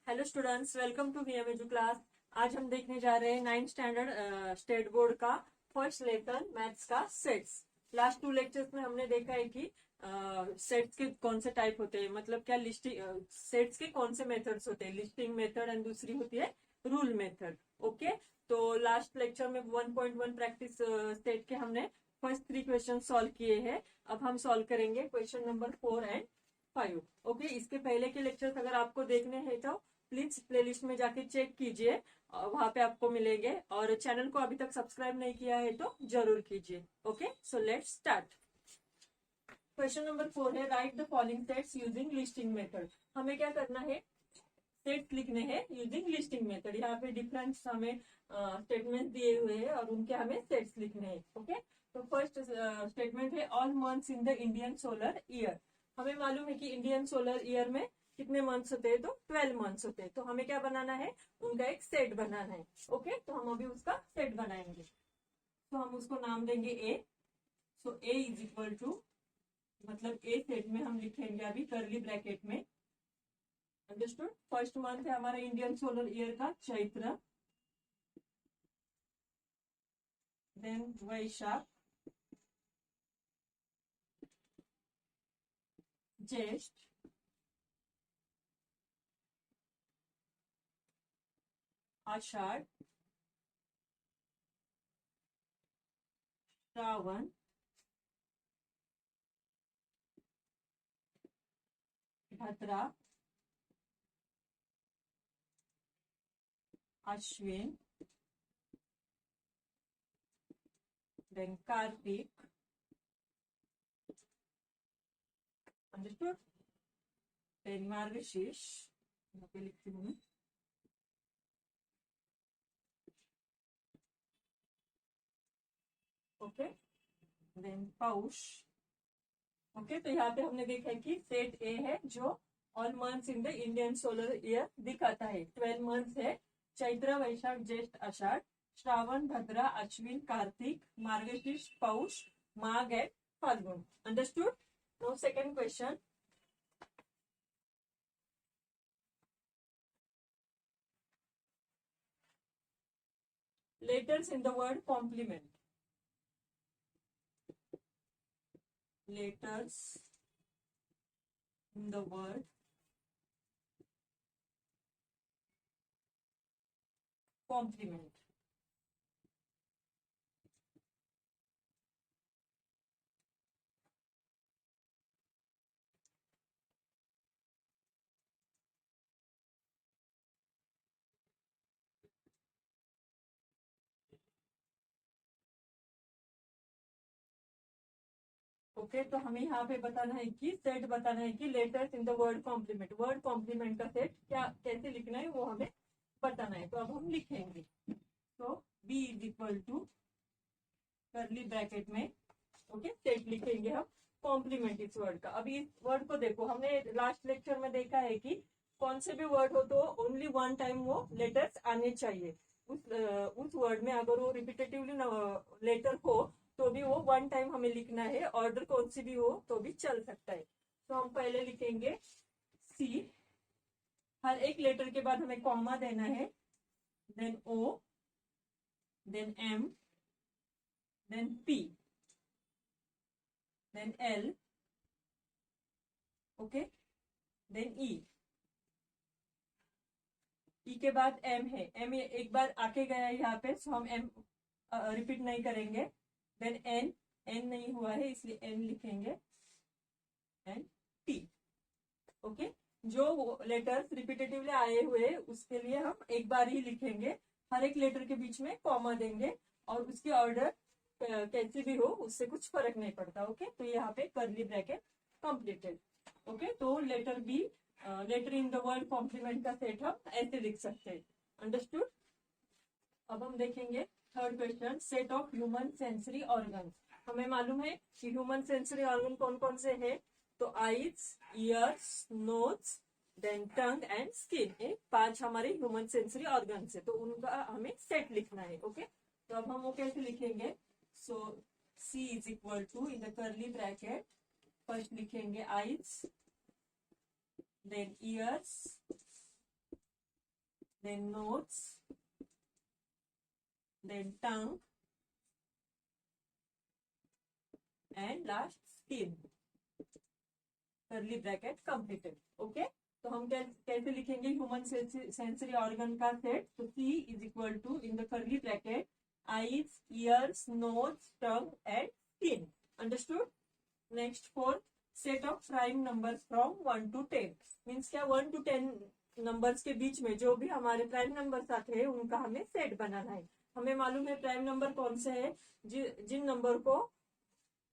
Hello students, welcome to वीएमएजू class. आज हम देखने जा रहे हैं 9th स्टैंडर्ड स्टेट बोर्ड का फर्स्ट लेसन मैथ्स का सेट्स। लास्ट 2 लेक्चर्स में हमने देखा है कि सेट्स के कौन से टाइप होते हैं, मतलब क्या लिस्टिंग सेट्स के कौन से मेथड्स होते हैं, लिस्टिंग मेथड एंड दूसरी होती है रूल मेथड। ओके, तो लास्ट लेक्चर में 1.1 प्रैक्टिस सेट के हमने फर्स्ट 3 क्वेश्चन सॉल्व किए हैं। अब हम सॉल्व करेंगे क्वेश्चन नंबर 4 एंड 5। ओके, इसके पहले के लेक्चर्स अगर आपको देखने हैं तो प्लीज प्लेलिस्ट में जाके चेक कीजिए, वहां पे आपको मिलेंगे। और चैनल को अभी तक सब्सक्राइब नहीं किया है तो जरूर कीजिए। Okay, so let's start. Question number 4 है, right the following sets using listing method. हमें क्या करना है, सेट्स लिखने हैं यूजिंग लिस्टिंग मेथड। यहाँ पे डिफरेंट हमें स्टेटमेंट दिए हुए हैं और उनके हमें सेट्स लिखने हैं। ओके, तो फर्स्ट स्टेटमेंट है all months in the Indian solar year. हमें मालूम है कि इंडियन सोलर ईयर में कितने मंथ्स होते हैं, तो 12 मंथ्स होते हैं। तो हमें क्या बनाना है, उनका एक सेट बनाना है। ओके, तो हम अभी उसका सेट बनाएंगे। तो हम उसको नाम देंगे ए। सो ए इज इक्वल टू, मतलब ए सेट में हम लिखेंगे अभी कर्ली ब्रैकेट में। अंडरस्टूड। फर्स्ट मंथ है हमारा इंडियन सोलर ईयर का चैत्र, देन वैशाख, ज्येष्ठ, आषाढ़, Shravan, Bhadra, Ashwin, then Kartik. Understood. Then Margashirsha, यहाँ पे लिखती हूँ मैं। ओके, देन पौष। ओके, तो यहाँ पे हमने देखा है कि सेट ए है जो all months in the Indian solar year दिखाता है। 12 मंथ्स है, चैत्र, वैशाख, ज्येष्ठ, आषाढ़, Shravan, Bhadra, Ashwin, Kartik, Margashirsha, Paush, Magh and Phalgun. Understood. Now second question. Letters in the word complement. लेटर्स in the word complement. Okay, तो हमें यहाँ पे बताना है कि सेट बताना है कि letters in the word complement का सेट क्या कैसे लिखना है वो हमें बताना है। तो अब हम लिखेंगे, तो b is equal to curly bracket में, ओके, सेट लिखेंगे हम कॉम्प्लीमेंट इस वर्ड का। अभी इस वर्ड को देखो, हमने लास्ट लेक्चर में देखा है कि कौन से भी वर्ड हो तो ओनली वन टाइम वो लेटर्स आने चाहिए। उस वर्ड में अगर वो रिपीटेटिवली लेटर हो तो भी वो वन टाइम हमें लिखना है, ऑर्डर कौन सी भी हो तो भी चल सकता है। तो हम पहले लिखेंगे सी, हर एक लेटर के बाद हमें कॉमा देना है, then O, then M, then P, then L, okay, then E. E के बाद एम है, एम एक बार आके गया है यहाँ पे, सो हम एम रिपीट नहीं करेंगे। देन एन, एन नहीं हुआ है इसलिए एन लिखेंगे, एन टी। ओके, जो लेटर्स रिपीटेटिवली आए हुए उसके लिए हम एक बार ही लिखेंगे, हर एक लेटर के बीच में कॉमा देंगे और उसकी ऑर्डर कैसी भी हो उससे कुछ फर्क नहीं पड़ता। ओके, तो यहाँ पे कर्ली ब्रैकेट कंप्लीटेड। ओके, तो letter b, letter in the word complement का सेट हम ऐसे लिख सकते हैं। अंडरस्टूड। अब हम देखेंगे third question, set of human sensory organ. हमें मालूम है कि ह्यूमन सेंसरी ऑर्गन कौन कौन से हैं, तो eyes, ears, nose, then tongue and skin. ये 5 हमारे ह्यूमन सेंसरी ऑर्गन है, तो उनका हमें सेट लिखना है। ओके, तो अब हम वो कैसे लिखेंगे, so C is equal to in the curly bracket, first लिखेंगे eyes, then ears, then notes, then tongue, and last skin. Curly bracket completed. Okay, तो हम कैसे लिखेंगे ह्यूमन सेंसरी ऑर्गन का सेट. तो C is equal to in the curly bracket eyes, ears, nose, tongue and skin. Understood. Next fourth, set of prime numbers from 1 to 10. Means क्या, 1 to 10 numbers के बीच में जो भी हमारे प्राइम नंबर्स आते हैं उनका हमें सेट बनाना है. हमें मालूम है प्राइम नंबर कौन से है, जिन नंबर को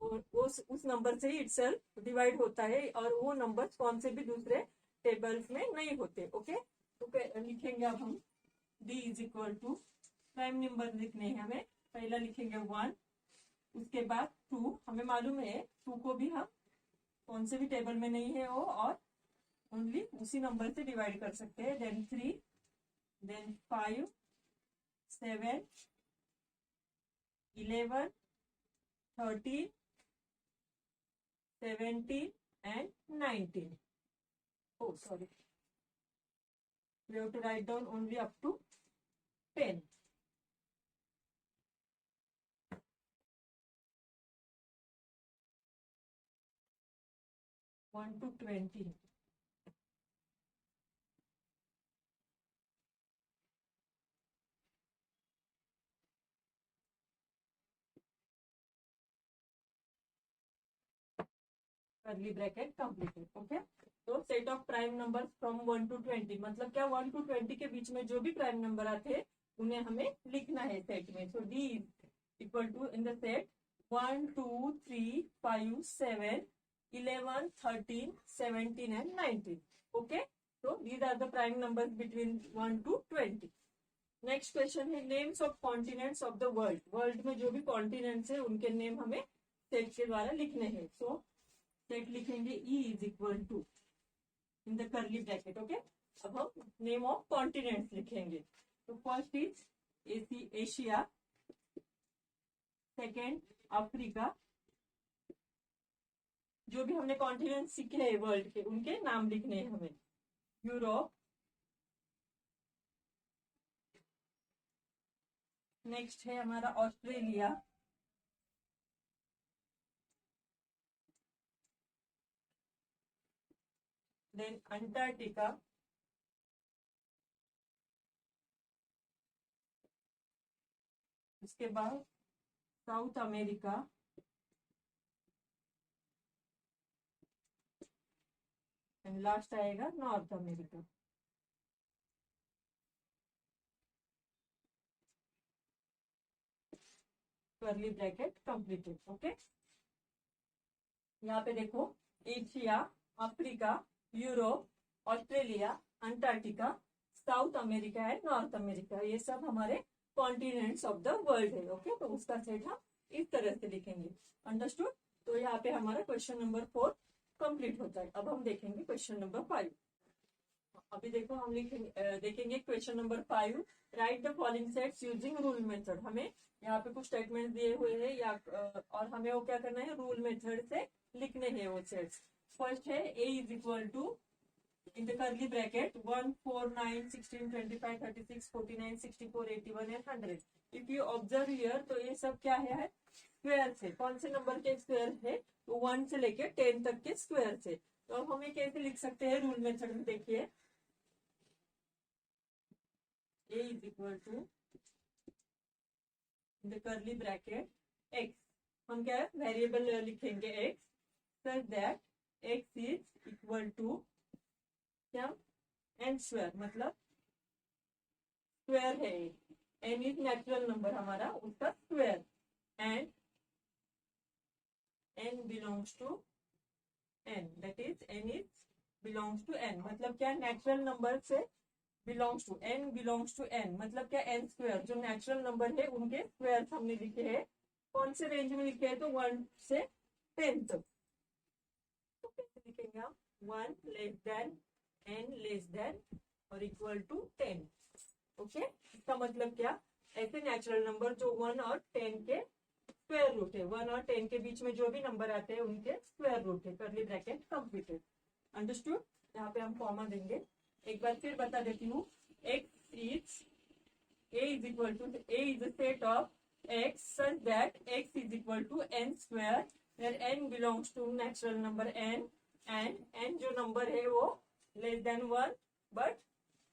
उस नंबर से ही इटसेल्फ डिवाइड होता है और वो नंबर्स कौन से भी दूसरे टेबल्स में नहीं होते. ओके, तो लिखेंगे अब हम d is equal to prime number लिखने हैं हमें. पहला लिखेंगे 1, उसके बाद 2. हमें मालूम है 2 को भी हम कौन से भी टेबल में नहीं है वो, और ओनली उसी नंबर से डिवाइड कर सकते हैं. Then 3, then 5, 7, 11, 13, 17 and 19. Oh, sorry. We have to write down only up to 10. One to 20. Curly bracket completed. Okay, तो set of prime number from 1 to 20 मतलब क्या, 1 to 20 के बीच में जो भी प्राइम नंबर आते हैं उन्हें हमें लिखना है सेट में. So D equal to in the set 1, 2, 3, 5, 7, 11, 13, 17 and 19. Okay, so these are the prime numbers between 1 to 20. Next question है names of continents of the world. World में जो भी कॉन्टिनेंट्स है उनके नेम हमें सेट के द्वारा लिखने हैं. सो सेट लिखेंगे E is equal to in the curly bracket. Okay, अब हम नेम ऑफ कॉन्टिनेंट्स लिखेंगे. तो first is Asia, second Africa. जो भी हमने कॉन्टिनेंट सीखे हैं वर्ल्ड के उनके नाम लिखने हैं हमें. यूरोप, नेक्स्ट है हमारा ऑस्ट्रेलिया, देन अंटार्कटिका, उसके बाद साउथ अमेरिका, एंड लास्ट आएगा north America. Curly bracket completed. Okay, यहाँ पे देखो Asia, Africa, Europe, Australia, Antarctica, south America and north America, ये सब हमारे कॉन्टिनेंट्स ऑफ द वर्ल्ड है. ओके, तो उसका सेट हम इस तरह से लिखेंगे. अंडरस्टूड. तो यहाँ पे हमारा क्वेश्चन नंबर 4 कंप्लीट होता है. अब हम देखेंगे क्वेश्चन नंबर 5. अभी देखो हम देखेंगे question number 5. Right the following sets using rule method. हमें यहाँ पे कुछ स्टेटमेंट दिए हुए हैं या और हमें वो क्या करना है, रूल मेथड से लिखने हैं वो सेट्स. फर्स्ट है a is equal to in the curly bracket 1, 4, 9, 16, 25, 36, 49, 64, 81 and 100. If you observe here तो ये सब क्या है, स्क्वायर से. कौन से नंबर के स्क्वायर है, तो 1 से लेके 10 तक के स्क्वायर से. तो अब हम ये कैसे लिख सकते हैं रूल मेथड में. देखिए a is equal to in the curly bracket x. हम क्या वेरिएबल लिखेंगे x, such that x is equal to क्या, n स्क्वायर, मतलब स्क्वायर है. n इज नेचुरल नंबर हमारा, उसका square. And n belongs to n, that is n is belongs to n. मतलब क्या, नेचुरल नंबर से belongs to n, belongs to n मतलब क्या, n स्क्वायर. जो नेचुरल नंबर है उनके स्क्वायर हमने लिखे हैं. कौन से रेंज में लिखे हैं, तो 1 से 10 तक. तो कैसे लिखेंगे हम, 1 less than n less than और इक्वल टू 10. ओके, इसका मतलब क्या, ऐसे नेचुरल नंबर जो 1 और 10 के स्क्वायर रूट है, 1 और 10 के बीच में जो भी नंबर आते हैं उनके स्क्वायर रूट है. Curly bracket completed. अंडरस्टूड. यहाँ पे हम कॉमा देंगे. एक बार फिर बता देती हूँ, x A is equal to A is a set of x such that x is equal to n square, where n belongs to natural number n, and n जो नंबर है वो लेस देन 1, बट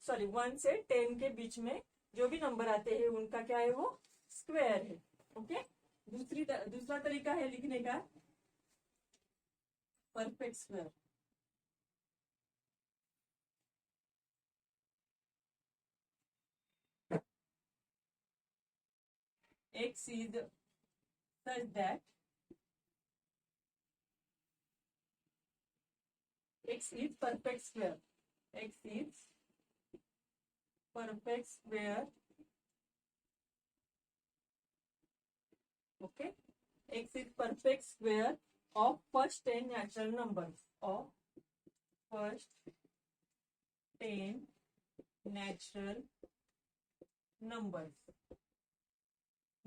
सॉरी 1 से 10 के बीच में जो भी number आते हैं उनका क्या है, वो स्क्वायर है. ओके. दूसरा तरीका है लिखने का perfect square. x is such that x is perfect square. X is perfect square. Okay. X is perfect square of first 10 natural numbers. Of first 10 natural numbers.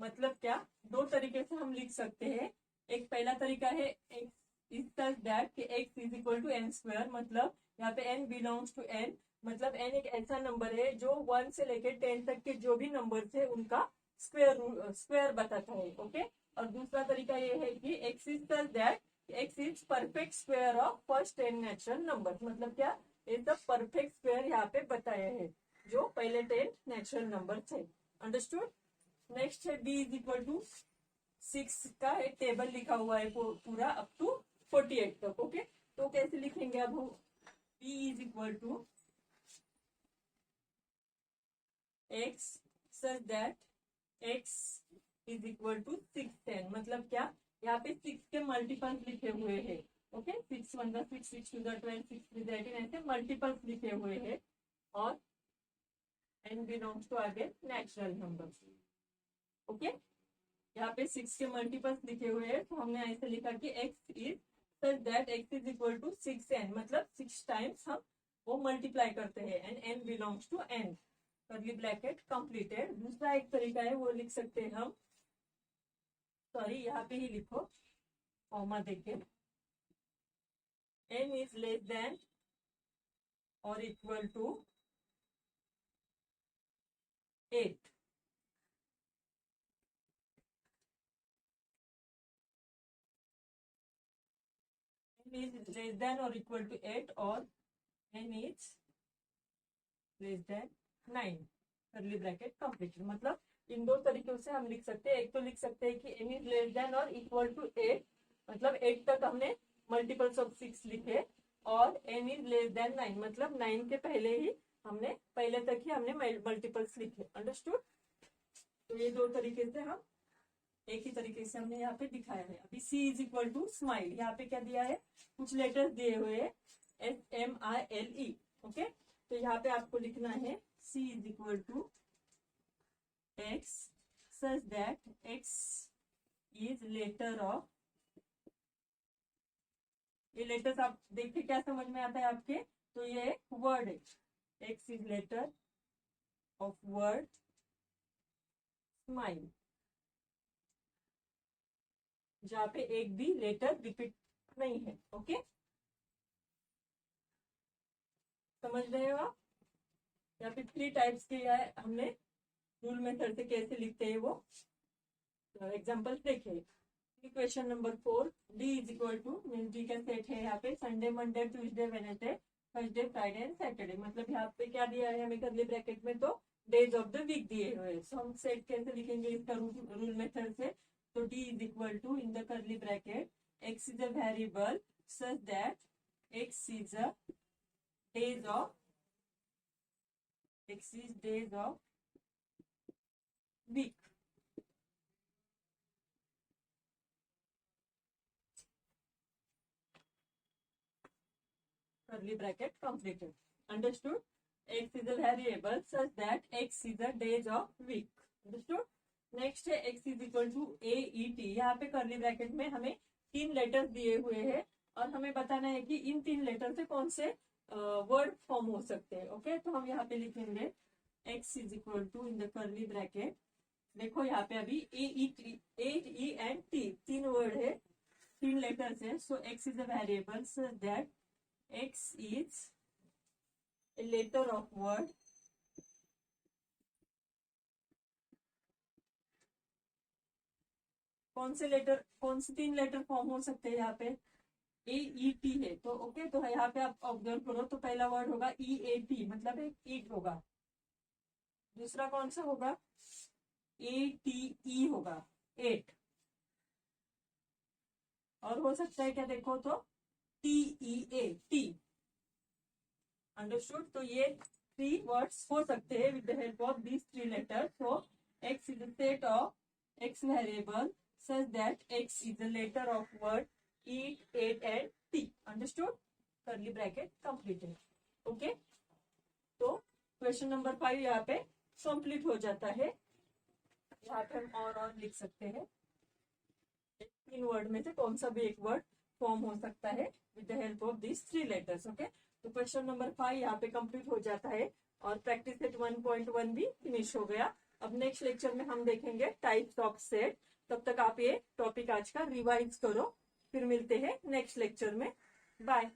मतलब क्या, दो तरीके से हम लिख सकते हैं. एक पहला तरीका है x इज सच दैट कि x is equal to n square, मतलब यहाँ पे n बिलोंग्स टू n, मतलब n एक ऐसा नंबर है जो 1 से लेकर 10 तक के जो भी नंबर थे उनका स्क्वायर बताता है. ओके. और दूसरा तरीका ये है कि x is such that x is perfect square of first 10 natural number. मतलब क्या, ये सब परफेक्ट स्क्वायर यहाँ पे बताया है जो पहले 10 नेचुरल नंबर थे. अंडरस्टूड. नेक्स्ट है b इज इक्वल टू 6 का एक टेबल लिखा हुआ है पूरा अप टू 48 तक. ओके. तो कैसे लिखेंगे अब हम, b is equal to x such that x is equal to 610. मतलब क्या, यहाँ पे 6 के मल्टीपल्स लिखे हुए हैं. ओके. 6 1 6 6 2 12 6 3 18 ऐसे मल्टीपल्स लिखे हुए हैं और n बिलोंग्स टू आगे नेचुरल नंबर. ओके. यहाँ पे 6 के मल्टीपल्स लिखे हुए हैं तो हमने ऐसे लिखा कि x is such that x is equal to 6n, मतलब 6 टाइम्स हम वो मल्टीप्लाई करते हैं and n belongs to n. Curly bracket completed. दूसरा एक तरीका है वो लिख सकते हैं हम, सॉरी यहाँ पे ही लिखो कॉमा देके, n इज लेस देन और equal to 8. n is less than or equal to 8 और n is less than 9. Curly bracket completed. मतलब इन दो तरीकों से हम लिख सकते हैं. एक तो लिख सकते हैं कि n is less than और इक्वल टू 8, मतलब 8 तक हमने मल्टीपल्स ऑफ 6 लिखे, और n is less than 9 मतलब 9 के पहले तक ही हमने मल्टीपल्स लिखे. अंडरस्टूड. तो ये दो तरीके से हम एक ही तरीके से हमने यहाँ पे दिखाया है. अभी c is equal to smile. यहाँ पे क्या दिया है, कुछ लेटर्स दिए हुए हैं SMILE. ओके. तो यहाँ पे आपको लिखना है c is equal to x such that x is letter of, ये लेटर्स आप देखिए क्या समझ में आता है आपके, तो ये वर्ड है. x is letter of word smile, जहाँ पे एक भी लेटर रिपीट नहीं है. ओके. समझ रहे हो आप. यहाँ पे 3 टाइप्स के हमने रूल मेथड से कैसे लिखते हैं वो एग्जांपल्स देखे. Question number 4, D is equal to mean D का सेट है यहाँ पे Sunday Monday Tuesday Wednesday Thursday Friday and Saturday. मतलब यहाँ पे क्या दिया है हमें कर्ली ब्रैकेट में, तो डेज ऑफ द वीक दिए हुए. सो हम सेट कैसे लिखेंगे इसका रूल मेथड से. तो d is equal to in the curly bracket x is a variable such that x is days of week. Curly bracket completed. Understood. X is a variable such that x is a days of week. Understood. Next है x is equal to AET. यहाँ पे curly bracket में हमें 3 letters दिए हुए हैं और हमें बताना है कि इन 3 लेटर से कौन से वर्ड फॉर्म हो सकते हैं. ओके. तो हम यहाँ पे लिखेंगे x is equal to in the curly bracket. देखो यहाँ पे अभी AE एंड T 3 वर्ड है, 3 लेटर्स है. सो x is a variable so that x is a letter of word कौन से 3 लेटर फॉर्म हो सकते हैं यहाँ पे? ए ई टी है तो ओके, तो यहाँ पे आप ऑब्जर्व करो तो पहला वर्ड होगा ई ए टी, मतलब एक ईट होगा। दूसरा कौन सा होगा? ए टी ई होगा, एट। और हो सकता है क्या देखो तो टी ई ए, टी। अंडरस्टूड? तो ये 3 वर्ड्स हो सकते हैं with the help of these 3 letters. So x is the set of x variable such that x is the letter of word eat, ate and tea. Understood? Curly bracket completed. Okay? तो question number 5 यहाँ पे complete हो जाता है। यहाँ पे हम और लिख सकते हैं 3 वर्ड में से कौन सा भी एक वर्ड फॉर्म हो सकता है with the help of this 3 letters. Okay, तो क्वेश्चन नंबर 5 यहाँ पे कंप्लीट हो जाता है और प्रैक्टिस सेट 1.1 भी फिनिश हो गया। अब नेक्स्ट लेक्चर में हम देखेंगे टाइप्स ऑफ सेट। तब तक आप ये टॉपिक आज का रिवाइज करो, फिर मिलते हैं नेक्स्ट लेक्चर में। बाय।